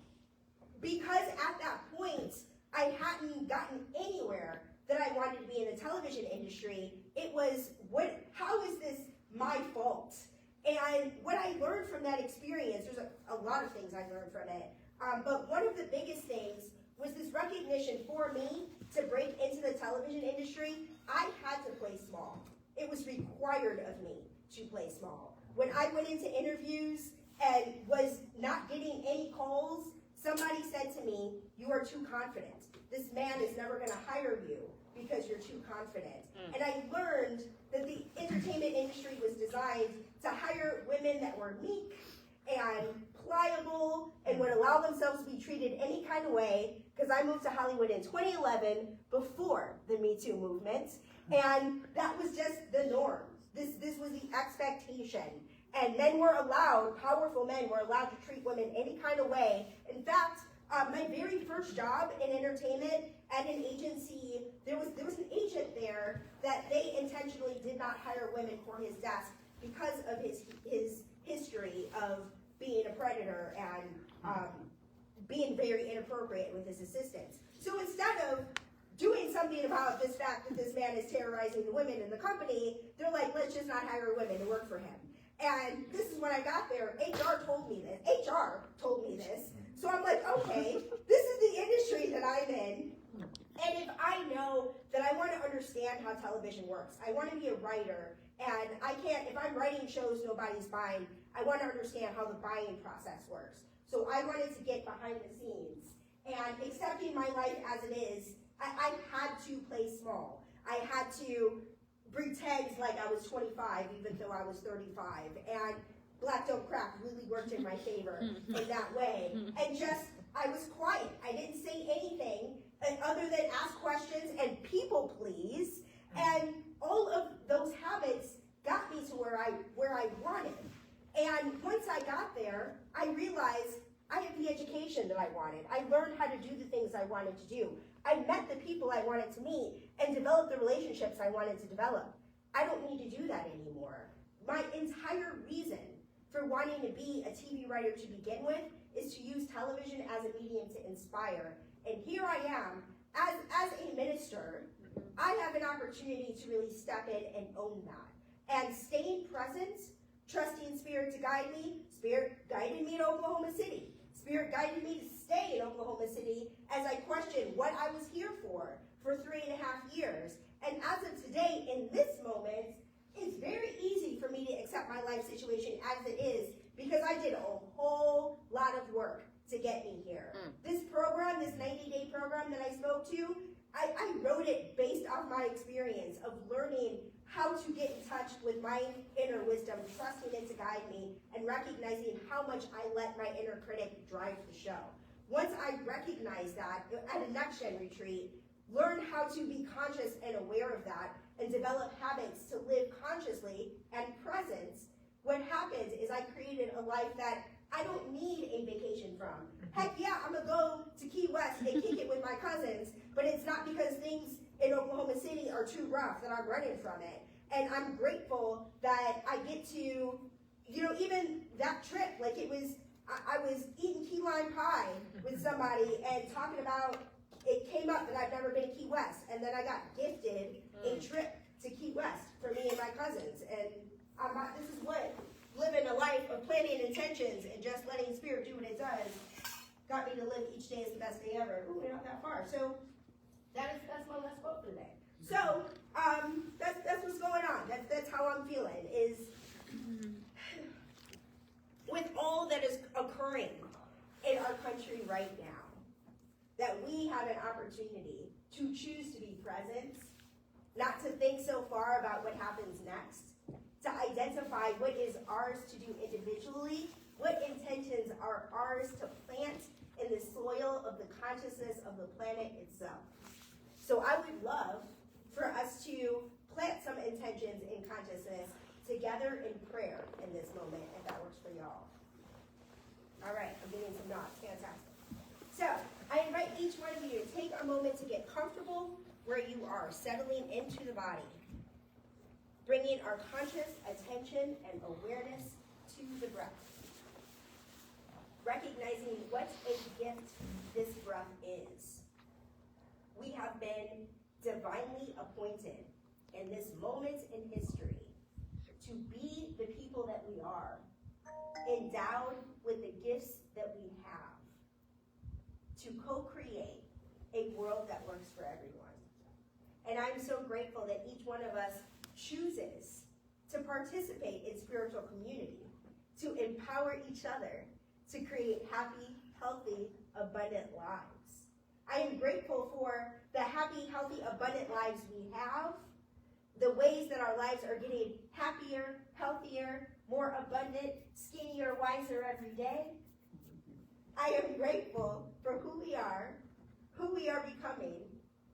because at that point, I hadn't gotten anywhere that I wanted to be in the television industry, it was, how is this my fault? And what I learned from that experience, there's a lot of things I learned from it, but one of the biggest things was this recognition for me to break into the television industry. I had to play small. It was required of me to play small. When I went into interviews and was not getting any calls, somebody said to me, you are too confident. This man is never going to hire you because you're too confident. And I learned that the entertainment industry was designed to hire women that were meek and pliable and would allow themselves to be treated any kind of way, because I moved to Hollywood in 2011 before the Me Too movement, and that was just the norm. This was the expectation. And men were allowed, powerful men were allowed to treat women any kind of way. In fact, my very first job in entertainment at an agency, there was an agent there that they intentionally did not hire women for his desk because of his history of being a predator and being very inappropriate with his assistants. So instead of doing something about this fact that this man is terrorizing the women in the company, they're like, let's just not hire women to work for him. And this is when I got there, HR told me this. So I'm like, okay, this is the industry that I'm in. And if I know that I want to understand how television works, I want to be a writer, and I can't, if I'm writing shows nobody's buying, I want to understand how the buying process works. So I wanted to get behind the scenes. And accepting my life as it is, I had to play small. I had to pretend like I was 25 even though I was 35. And Black Don't Crack really worked in my favor in that way. And just, I was quiet. I didn't say anything other than ask questions and people please. And all of those habits got me to where I wanted. And once I got there, I realized I had the education that I wanted. I learned how to do the things I wanted to do. I met the people I wanted to meet and developed the relationships I wanted to develop. I don't need to do that anymore. My entire reason for wanting to be a TV writer to begin with is to use television as a medium to inspire. And here I am, as a minister, I have an opportunity to really step in and own that. And staying present, trusting Spirit to guide me. Spirit guided me to Oklahoma City. Spirit guided me to stay in Oklahoma City as I questioned what I was here for 3.5 years. And as of today, in this moment, it's very easy for me to accept my life situation as it is because I did a whole lot of work to get me here. This program, this 90-day program that I spoke to, I wrote it based off my experience of learning how to get in touch with my inner wisdom, trusting it to guide me, and recognizing how much I let my inner critic drive the show. Once I recognized that, at a Next Gen retreat, learn how to be conscious and aware of that, and develop habits to live consciously and presence, what happened is I created a life that I don't need a vacation from. Heck yeah, I'm gonna go to Key West and kick it with my cousins, but it's not because things in Oklahoma City are too rough that I'm running from it. And I'm grateful that I get to, even that trip, like it was, I was eating key lime pie with somebody and talking about, it came up that I've never been to Key West, and then I got gifted a trip to Key West for me and my cousins. And this is what living a life of planning intentions and just letting Spirit do what it does got me to live each day as the best day ever. Ooh, we're not that far. So that's my last quote for today. So that's what's going on. That's how I'm feeling. Is with all that is occurring in our country right now, that we have an opportunity to choose to be present, not to think so far about what happens next, to identify what is ours to do individually, what intentions are ours to plant in the soil of the consciousness of the planet itself. So I would love for us to plant some intentions in consciousness together in prayer in this moment, if that works for y'all. All right, I'm getting some nods. Fantastic. So I invite each one of you to take a moment to get comfortable where you are, settling into the body, bringing our conscious attention and awareness to the breath, recognizing what a gift this breath is. We have been divinely appointed in this moment in history to be the people that we are, endowed with the gifts that we have, to co-create a world that works for everyone. And I'm so grateful that each one of us chooses to participate in spiritual community, to empower each other, to create happy, healthy, abundant lives. I am grateful for the happy, healthy, abundant lives we have, the ways that our lives are getting happier, healthier, more abundant, skinnier, wiser every day. I am grateful for who we are becoming,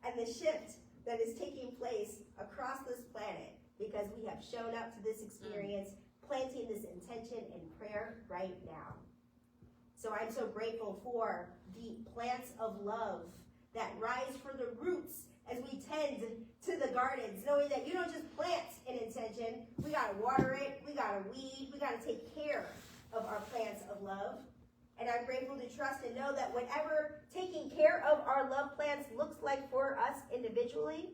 and the shift that is taking place across this planet because we have shown up to this experience, planting this intention in prayer right now. So I'm so grateful for the plants of love that rise for the roots as we tend to the gardens, knowing that you don't just plant an intention, we gotta water it, we gotta weed, we gotta take care of our plants of love. And I'm grateful to trust and know that whatever taking care of our love plants looks like for us individually,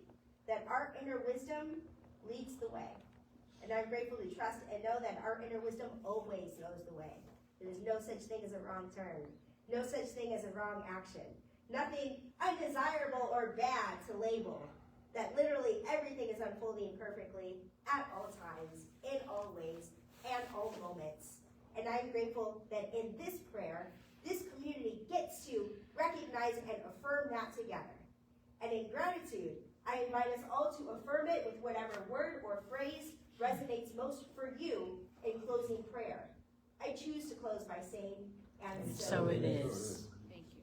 that our inner wisdom leads the way. And I'm grateful to trust and know that our inner wisdom always knows the way. There's no such thing as a wrong turn. No such thing as a wrong action. Nothing undesirable or bad to label. That literally everything is unfolding perfectly at all times, in all ways, and all moments. And I'm grateful that in this prayer, this community gets to recognize and affirm that together. And in gratitude, I invite us all to affirm it with whatever word or phrase resonates most for you in closing prayer. I choose to close by saying, and so it is. Thank you.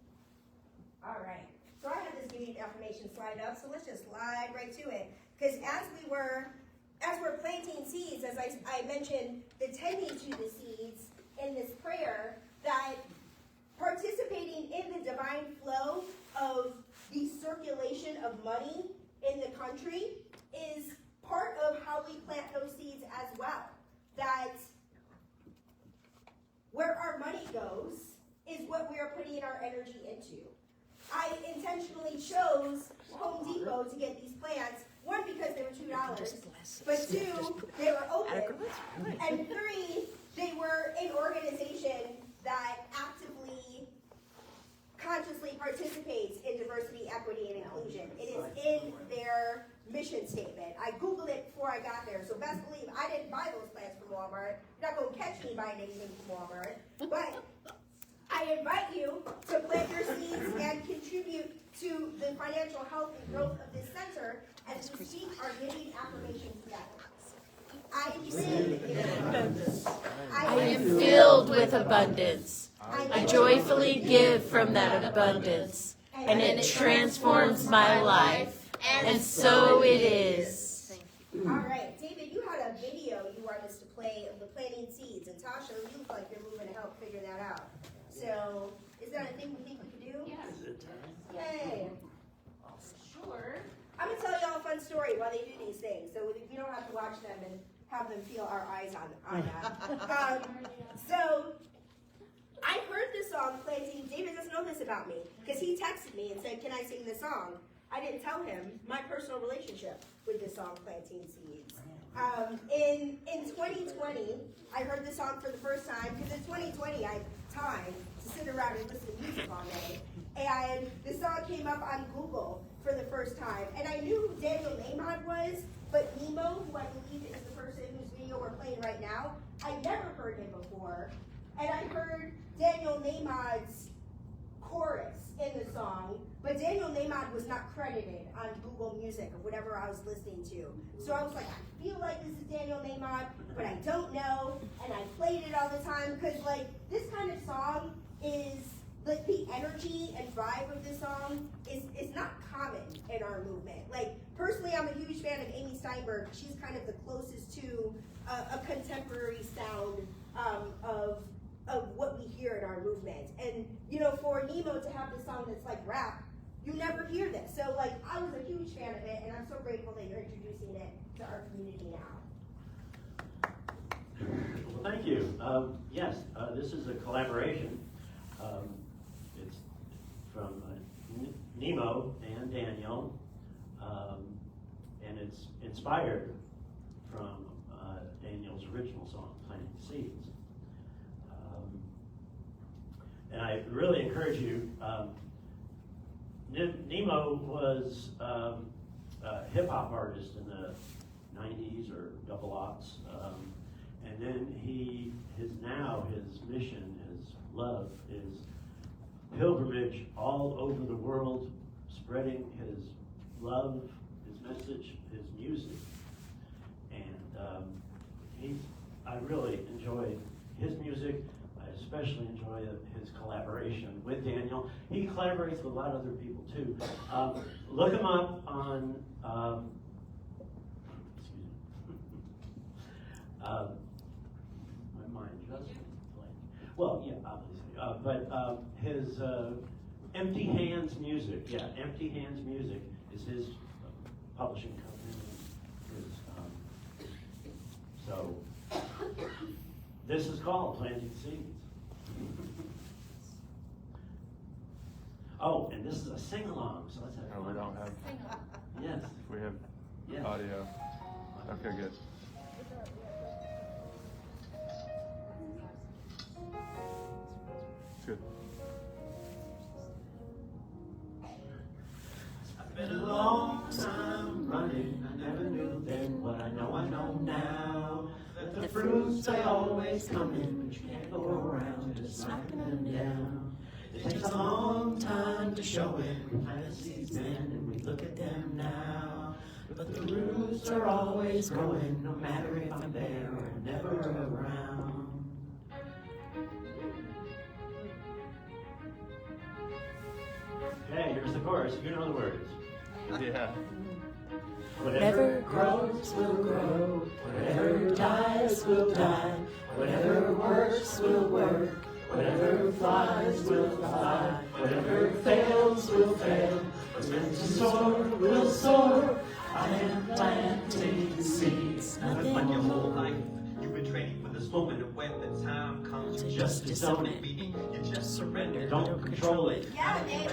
All right. So I have this beauty affirmation slide up, so let's just slide right to it. Because as we're planting seeds, as I mentioned, the tending to the seeds in this prayer, that participating in the divine flow of the circulation of money in the country is part of how we plant those seeds as well. That where our money goes is what we are putting our energy into. I intentionally chose Home Depot to get these plants, one, because they were $2, but two, they were open, and three, they were an organization that actively, consciously participates in diversity, equity, and inclusion. It is in their mission statement. I Googled it before I got there, so best believe I didn't buy those plants from Walmart. You're not going to catch me buying anything from Walmart, but I invite you to plant your seeds and contribute to the financial health and growth of this center as we speak our giving affirmations together. I live in abundance. I am filled with abundance. I joyfully give from that abundance, and it transforms my life, and so it is. All right, David, you had a video you wanted us to play of the planting seeds, and Tasha, you look like you're moving to help figure that out. So, is that a thing we think we could do? Yeah, Yay! sure. I'm gonna tell y'all a fun story while they do these things, so we don't have to watch them and have them feel our eyes on that. So, I heard this song, Planting. David doesn't know this about me, because he texted me and said, can I sing this song? I didn't tell him my personal relationship with this song, Planting Seeds. In 2020, I heard this song for the first time, because in 2020 I had time to sit around and listen to music all day. And the song came up on Google for the first time. And I knew who Daniel Nahmod was, but Nemo, who I believe is the person whose video we're playing right now, I never heard him before. And I heard Daniel Nahmod's chorus in the song, but Daniel Nahmod was not credited on Google Music or whatever I was listening to. So I was like, I feel like this is Daniel Nahmod, but I don't know. And I played it all the time because like this kind of song is like the energy and vibe of this song is not common in our movement. Like personally, I'm a huge fan of Amy Steinberg. She's kind of the closest to a contemporary sound of what we hear in our movement. And you know, for Nemo to have this song that's like rap, you never hear this. So like I was a huge fan of it, and I'm so grateful that you're introducing it to our community now. Well, thank you. Yes, this is a collaboration. It's from Nemo and Daniel, and it's inspired from Daniel's original song, Planting Seeds. And I really encourage you, Nemo was a hip-hop artist in the 90s or double aughts, and then his mission, his love is pilgrimage all over the world, spreading his love, his message, his music. And I really enjoy his music. I especially enjoy his collaboration with Daniel. He collaborates with a lot of other people too. Look him up on, excuse me. My mind just blank. Well, yeah, obviously. But his Empty Hands Music, Empty Hands Music is his publishing company. So this is called Planting Seeds. Oh, and this is a sing-along, so let's have fun. No, we don't have. Yes. We have Yes. audio. Okay, good. It's good. It's been a long time running. I never knew then what I know now. That the fruits are always coming, but you can't go around just knocking them down. It takes a long time to show it. We plant the seeds then and we look at them now. But the roots are always growing, no matter if I'm there or never around. Okay, here's the chorus. You know the words. Yeah. Whatever grows will grow, whatever dies will die, whatever works will work, whatever flies will fly, whatever fails will fail, what's meant to soar will soar. I am planting seeds, nothing Like your whole more. life, you've been training for this moment, and when the time comes, To you just disown it. meaning you just surrender. Don't control it. Yeah, David.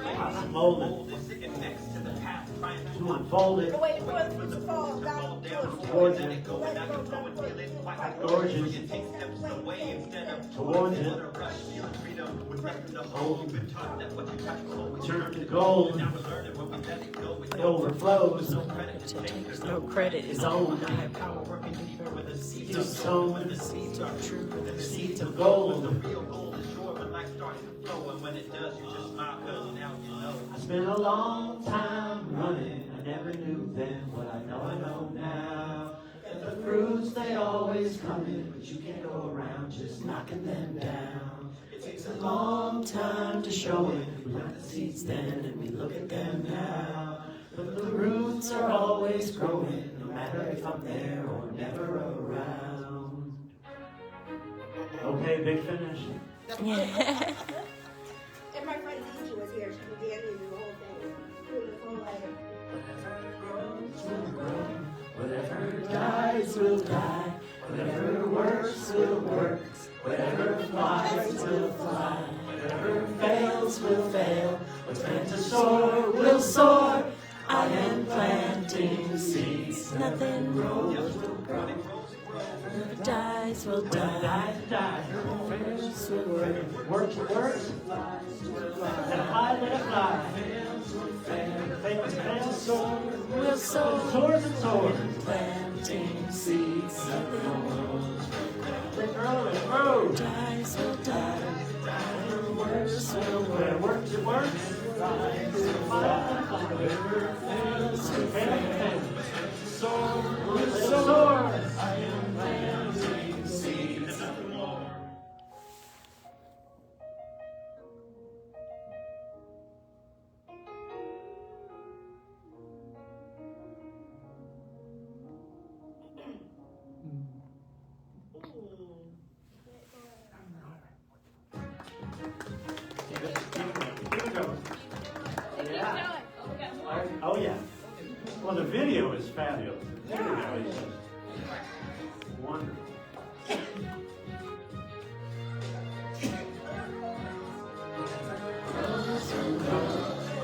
To mold it. Is sitting next to the path, trying To unfold it. Go away before the fruits fall down Towards let it. it go, and now you know and feel it. Quite Gorgeous. you take steps away instead of Towards it. Let her rush, feel freedom with nothing to hold. You've been taught that what you touch will always Turn to gold. Now we're learning when we let it go. It overflows. No credit to take, there's No credit is owed. I have power working deeper when the seeds Seeds are sown. when the seeds are true, when the Seeds seeds of are gold. The real gold is sure when life starts to flow, and when it does, you just smile, cause now you know. It's been a long time running. I never knew then what I know now. That the fruits, they always come in, but you can't go around just knocking them down. It takes a long time to show it. We plant the seeds then and we look at them now. But the roots are always growing, no matter if I'm there or never around. Okay, big finish. And my friend Zizi was here. She was dancing through the whole thing, doing the full like. Whatever dies will die. Whatever works will work. Whatever flies will fly. Whatever fails will fail. What's meant to soar will soar. I am planting seeds. Nothing grows will grow. Whatever dies will die. Fails will work. Works will work. Let it fly, let it fly. Fails will fail. Fails soar. Will soar. Soars and soars. Planting seeds. Nothing grows. They grow. Dies will die. Works will work. Works it works. Flies will fly. Whatever fails will fail. Soar will soar. I am planting seeds. Oh yeah. Well, the video is fabulous. The video is just wonderful.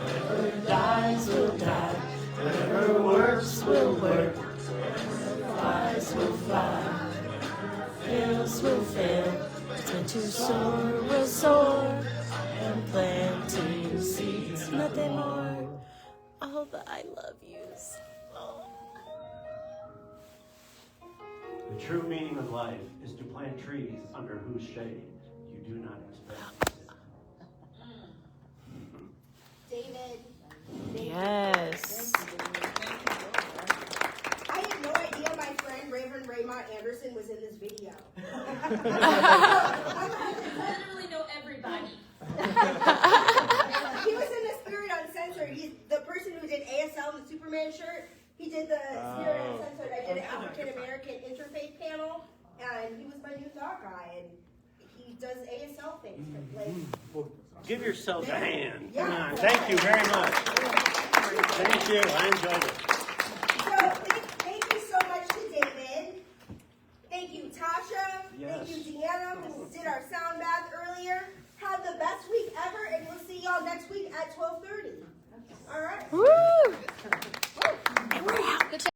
Whatever dies will die. Whatever works will work. Whatever flies will fly. Whatever fails will fail. What's meant to soar will soar. I am planting seeds. Nothing more. All the I love yous. Oh. The true meaning of life is to plant trees under whose shade you do not expect to sit. David. Yes. I had no idea my friend Reverend Raymond Anderson was in this video. I literally know everybody. He was in the Spirit Uncensored. He's the person who did ASL, the Superman shirt. He did the Spirit Uncensored. I did an African American interfaith panel, and he was my new thought guy. And he does ASL things. Like, Give yourselves a hand. Yeah. Come on. Thank you very much. Thank you. I enjoyed it. So thank you so much to David. Thank you, Tasha. Yes. Thank you, Deanna, who did our sound bath earlier. Have the best week ever, and we'll see y'all next week at 12:30. All right. Woo!